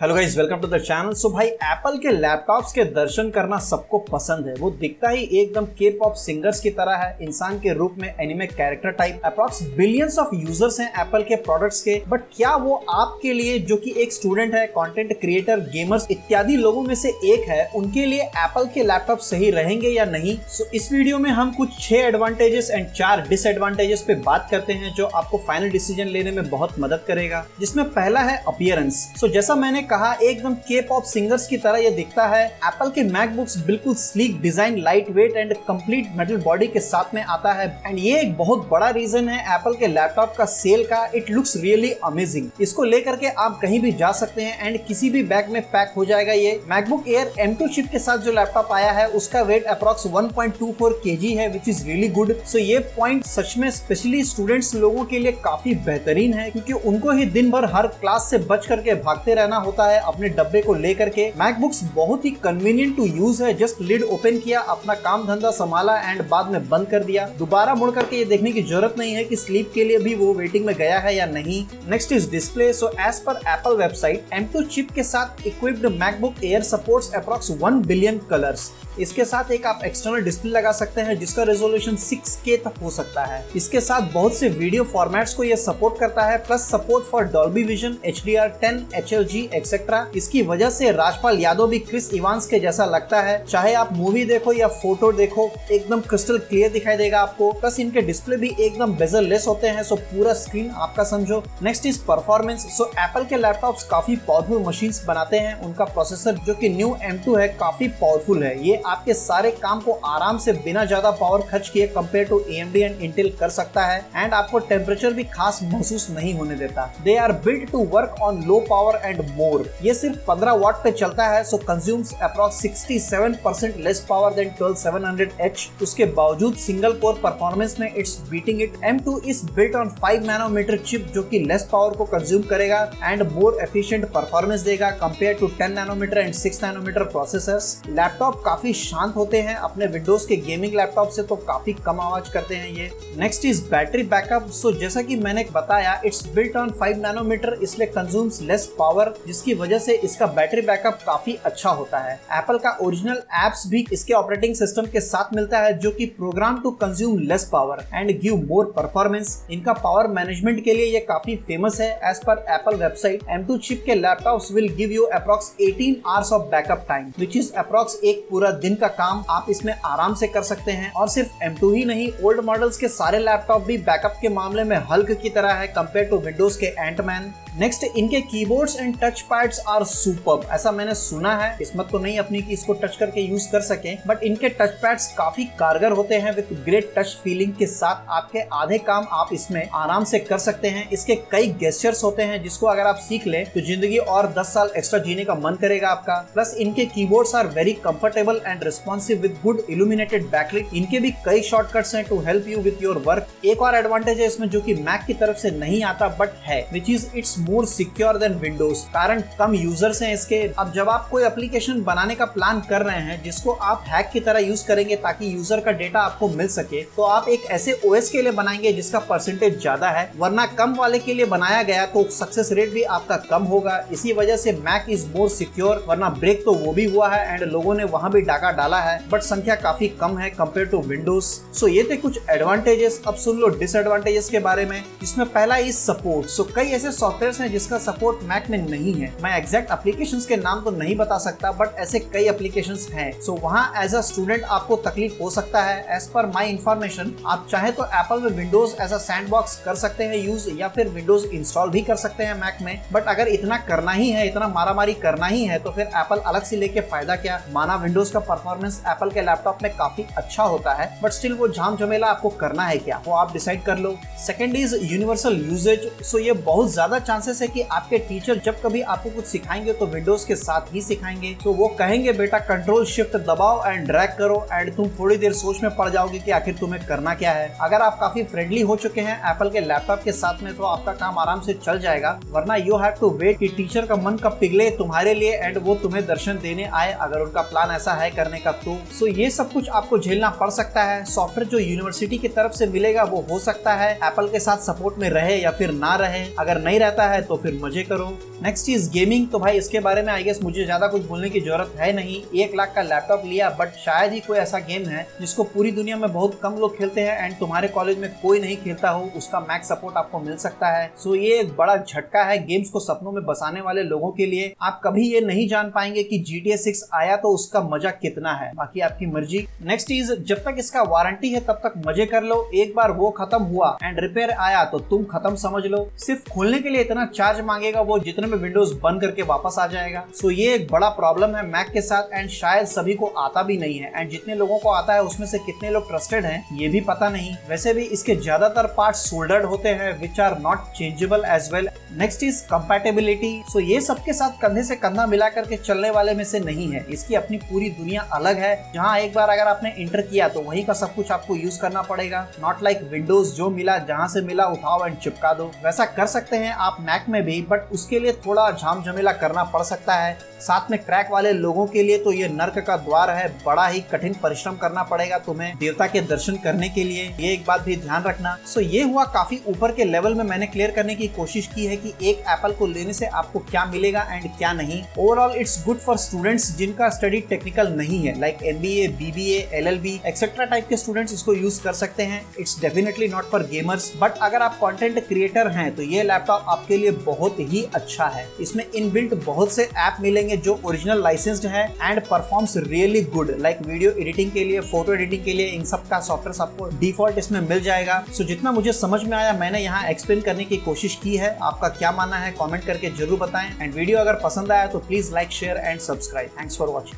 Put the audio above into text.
Hello guys, welcome to the channel. So भाई, Apple के laptops के दर्शन करना सबको पसंद है। वो दिखता ही एकदम के पॉप सिंगर्स की तरह है, इंसान के रूप में anime character type. Approx billions of users हैं एप्पल के प्रोडक्ट्स के, बट क्या वो आपके लिए, जो कि एक स्टूडेंट है, कंटेंट क्रिएटर, गेमर्स इत्यादि लोगों में से एक है, उनके लिए एप्पल के लैपटॉप सही रहेंगे या नहीं? सो इस वीडियो में हम कुछ 6 एडवांटेजेस एंड 4 डिसएडवांटेजेस पे बात करते हैं, जो आपको फाइनल डिसीजन लेने में बहुत मदद करेगा। जिसमें पहला है अपीयरेंस। सो जैसा मैंने कहा, एकदम के पॉप सिंगर्स की तरह ये दिखता है। एप्पल के मैकबुक्स बिल्कुल sleek design, light weight and complete metal body के साथ में आता है, एंड ये एक बहुत बड़ा रीजन है एप्पल के लैपटॉप का सेल का। It looks really amazing. इसको लेकर के आप कहीं भी जा सकते हैं एंड किसी भी बैग में पैक हो जाएगा। ये मैकबुक एयर M2 चिप के साथ जो लैपटॉप आया है, उसका वेट अप्रॉक्स 1.24 kg है, विच इज रियली गुड। सो ये पॉइंट सच में स्पेशली स्टूडेंट्स लोगों के लिए काफी बेहतरीन है, क्योंकि उनको ही दिन भर हर क्लास से बच करके भागते रहना होता है अपने डब्बे को लेकर के। मैकबुक्स बहुत ही कन्वीनियंट टू यूज है। जस्ट लिड ओपन किया, अपना काम धंधा संभाला एंड बाद में बंद कर दिया। दोबारा मुड़ करके ये देखने की जरूरत नहीं है कि स्लीप के लिए भी वो वेटिंग में गया है या नहीं। Next is display. So as पर एप्पल वेबसाइट, M2 चिप के साथ equipped MacBook Air supports approx 1 billion colours. इसके साथ एक आप एक्सटर्नल डिस्प्ले लगा सकते हैं, जिसका रेजोल्यूशन 6K तक हो सकता है। इसके साथ बहुत से वीडियो फॉर्मेट्स को ये सपोर्ट करता है, plus support for Dolby vision, HDR10, HLG etcetera. इसकी वजह से राजपाल यादव भी क्रिस इवांस के जैसा लगता है। चाहे आप मूवी देखो या फोटो देखो, एकदम क्रिस्टल क्लियर दिखाई देगा आपको। प्लस इनके डिस्प्ले भी एकदम बेजल लेस होते हैं, सो पूरा स्क्रीन आपका समझो। Next is performance. So Apple के लैपटॉप्स काफी पावरफुल मशीन्स बनाते हैं। उनका प्रोसेसर, जो कि न्यू M2 है, काफी पावरफुल है। ये आपके सारे काम को आराम से बिना ज्यादा पावर खर्च किए compare to AMD and Intel कर सकता है, एंड आपको टेम्परेचर भी खास महसूस नहीं होने देता। They are built to work on low power and more. ये सिर्फ 15 वाट पे चलता है, so consumes approx 67% less power than 12700H। उसके बावजूद सिंगल कोर परफॉर्मेंस में it's beating it. M2 is built on 5 nanometre chip, जो कि लेस पावर को कंज्यूम करेगा एंड मोर एफिशिएंट परफॉर्मेंस देगा compare to 10 nanometre and 6 nanometre processors. Laptop काफी शांत होते हैं, अपने विंडोज के गेमिंग लैपटॉप से तो काफी कम आवाज करते हैं ये। Next is battery backup. So जैसा कि मैंने बताया, इट्स बिल्ट ऑन 5 नैनोमीटर, इसलिए कंज्यूम्स लेस पावर, जिसकी वजह से इसका बैटरी बैकअप काफी अच्छा होता है। एप्पल का ओरिजिनल एप्स भी इसके ऑपरेटिंग सिस्टम के साथ मिलता है, जो कि program to consume less power and give more performance. इनका पावर मैनेजमेंट के लिए ये काफी फेमस है। एज पर एप्पल वेबसाइट, M2 चिप के laptops will give you approx 18 hours of backup time, which is approx एक पूरा दिन का काम आप इसमें आराम से कर सकते हैं। और सिर्फ M2 ही नहीं, ओल्ड मॉडल्स के सारे लैपटॉप भी बैकअप के मामले में हल्क की तरह है कंपेयर टू विंडोज के एंटमैन। नेक्स्ट, इनके keyboards and touch pads are superb. ऐसा मैंने सुना है, किस्मत तो नहीं अपनी कि इसको टच करके यूज कर सके, बट इनके टच पैड्स काफी कारगर होते हैं विद ग्रेट टच फीलिंग के साथ। आपके आधे काम आप इसमें आराम से कर सकते हैं। इसके कई गेस्चर्स होते हैं, जिसको अगर आप सीख ले तो जिंदगी और 10 साल एक्स्ट्रा जीने का मन करेगा आपका। प्लस इनके keyboards are very comfortable and responsive with good illuminated backlight. इनके भी कई शॉर्टकट्स हैं to help you with your work. एक और एडवांटेज है इसमें, जो कि मैक की तरफ से नहीं आता बट है, which is its more secure than Windows. कारण कम यूजर्स हैं इसके। अब जब आप कोई एप्लीकेशन बनाने का प्लान कर रहे हैं, जिसको आप हैक की तरह यूज करेंगे ताकि यूजर का डेटा आपको मिल सके, तो आप एक ऐसे OS के लिए बनाएंगे जिसका परसेंटेज ज्यादा है, वरना कम वाले के लिए बनाया गया तो सक्सेस रेट भी आपका कम होगा। इसी वजह से मैक इज मोर सिक्योर, वरना ब्रेक तो वो भी हुआ है एंड लोगों ने वहां भी डाका डाला है, बट संख्या काफी कम है कंपेयर टू विंडोज। सो ये थे कुछ एडवांटेजेस। अब सुन लो डिसएडवांटेजेस के बारे में, जिसमें पहला इज सपोर्ट। सो कई ऐसे सॉफ्टवेयर हैं जिसका सपोर्ट मैक में नहीं है। मैं एग्जैक्ट एप्लीकेशंस के नाम तो नहीं बता सकता, बट ऐसे कई एप्लीकेशंस हैं। सो वहां एज अ स्टूडेंट आपको तकलीफ हो सकता है। एज पर माई इन्फॉर्मेशन, आप चाहे तो एप्पल में विंडोज एज अ सैंडबॉक्स कर सकते हैं यूज, या फिर विंडोज इंस्टॉल भी कर सकते हैं मैक में। बट अगर इतना करना ही है, इतना मारामारी करना ही है, तो फिर एप्पल अलग से लेके फायदा क्या? माना विंडोज का परफॉर्मेंस एप्पल के लैपटॉप में काफी अच्छा होता है, बट स्टिल वो झाम झमेला आपको करना है क्या, वो आप डिसाइड कर लो। Second is universal usages. So ये बहुत ज्यादा चांसेस है कि आपके टीचर जब कभी आपको कुछ सिखाएंगे तो विंडोज के साथ ही सिखाएंगे। तो वो कहेंगे बेटा कंट्रोल शिफ्ट दबाओ एंड ड्रैग करो, एंड तुम थोड़ी देर सोच में पड़ जाओगे कि आखिर तुम्हें करना क्या है। अगर आप काफी फ्रेंडली हो चुके हैं एप्पल के लैपटॉप के साथ में, तो आपका काम आराम से चल जाएगा, वरना यू हैव टू वेट कि टीचर का मन कब पिघले तुम्हारे लिए एंड वो तुम्हें दर्शन देने आए, अगर उनका प्लान ऐसा है करने का तो। सो ये सब कुछ आपको झेलना पड़ सकता है। सॉफ्टवेयर जो यूनिवर्सिटी की तरफ से मिलेगा वो हो सकता है एप्पल के साथ सपोर्ट में रहे या फिर ना रहे। अगर नहीं रहता आता है तो फिर मजे करो। नेक्स्ट चीज गेमिंग, तो भाई इसके बारे में आई गेस मुझे ज्यादा कुछ बोलने की जरूरत है नहीं। 1 लाख का लैपटॉप लिया, बट शायद ही कोई ऐसा गेम है जिसको पूरी दुनिया में बहुत कम लोग खेलते हैं एंड तुम्हारे कॉलेज में कोई नहीं खेलता हो, उसका मैक्स सपोर्ट आपको मिल सकता है। सो ये एक बड़ा झटका है गेम्स को सपनों में बसाने वाले लोगों के लिए। आप कभी ये नहीं जान पाएंगे कि GTA 6 आया तो उसका मजा कितना है, बाकी आपकी मर्जी। नेक्स्ट चीज, जब तक इसका वारंटी है तब तक मजे कर लो। एक बार वो खत्म हुआ एंड रिपेयर आया तो तुम खत्म समझ लो। सिर्फ खोलने के लिए इतना चार्ज मांगेगा वो जितने में विंडोज बंद करके वापस आ जाएगा। सो ये एक बड़ा प्रॉब्लम है मैक के साथ एंड शायद सभी को आता भी नहीं है, एंड जितने लोगों को आता है उसमें से कितने लोग ट्रस्टेड हैं ये भी पता नहीं। वैसे भी इसके ज्यादातर पार्ट्स सोल्डर्ड होते हैं which are not changeable as well. Next is compatibility. So ये सबके साथ कंधे से कंधा मिला करके चलने वाले में से नहीं है। इसकी अपनी पूरी दुनिया अलग है, जहाँ एक बार अगर आपने इंटर किया तो वहीं का सब कुछ आपको यूज करना पड़ेगा। नॉट लाइक विंडोज जो मिला जहाँ से मिला उठाओ एंड चिपका दो। वैसा कर सकते हैं आप मैक में भी, बट उसके लिए थोड़ा झाम झमेला करना पड़ सकता है। साथ में क्रैक वाले लोगों के लिए तो ये नर्क का द्वार है, बड़ा ही कठिन परिश्रम करना पड़ेगा तुम्हें देवता के दर्शन करने के लिए, ये एक बात भी ध्यान रखना। सो ये हुआ काफी ऊपर के लेवल में मैंने क्लियर करने की कोशिश की है कि एक एप्पल को लेने से आपको क्या मिलेगा एंड क्या नहीं। Overall it's good for students जिनका स्टडी टेक्निकल नहीं है, like MBA, BBA, LLB etcetera type के स्टूडेंट्स इसको यूज कर सकते हैं। It's definitely not for gamers, but अगर आप कंटेंट क्रिएटर हैं तो ये लैपटॉप आपके लिए बहुत ही अच्छा है। इसमें इनबिल्ट बहुत से ऐप मिलेंगे जो ओरिजिनल लाइसेंस्ड है and performs really good, like video editing के लिए, फोटो एडिटिंग के लिए, इन सब का सॉफ्टवेयर आपको डिफॉल्ट इसमें मिल जाएगा। सो जितना मुझे समझ में आया मैंने यहाँ एक्सप्लेन करने की कोशिश की है। आपका क्या मानना है कमेंट करके जरूर बताएं, एंड वीडियो अगर पसंद आया तो please like, share and subscribe. Thanks for watching.